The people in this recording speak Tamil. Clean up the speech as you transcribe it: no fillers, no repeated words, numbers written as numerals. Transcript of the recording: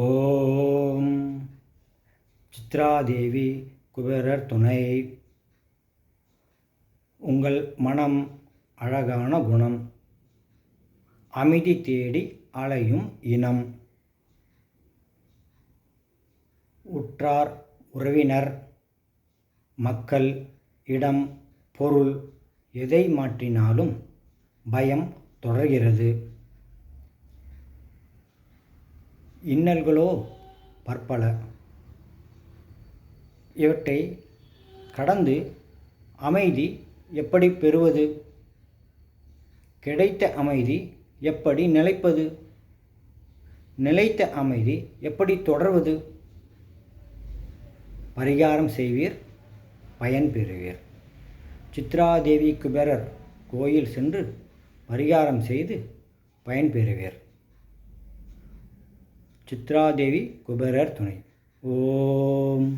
ஓம் சித்ராதேவி குபேரர் துணை. உங்கள் மனம் அழகான குணம், அமைதி தேடி அலையும் இனம், உற்றார் உறவினர் மக்கள் இடம் பொருள் எதை மாற்றினாலும் பயம் தொடர்கிறது. இன்னல்களோ பற்பல. இவற்றை கடந்து அமைதி எப்படி பெறுவது? கிடைத்த அமைதி எப்படி நிலைப்பது? நிலைத்த அமைதி எப்படி தொடர்வது? பரிகாரம் செய்வீர், பயன் பெறுவீர். சித்ராதேவி குபேரர் கோயில் சென்று பரிகாரம் செய்து பயன் பெறுவீர். சித்ராதேவி குபேரர் துணை. ஓம்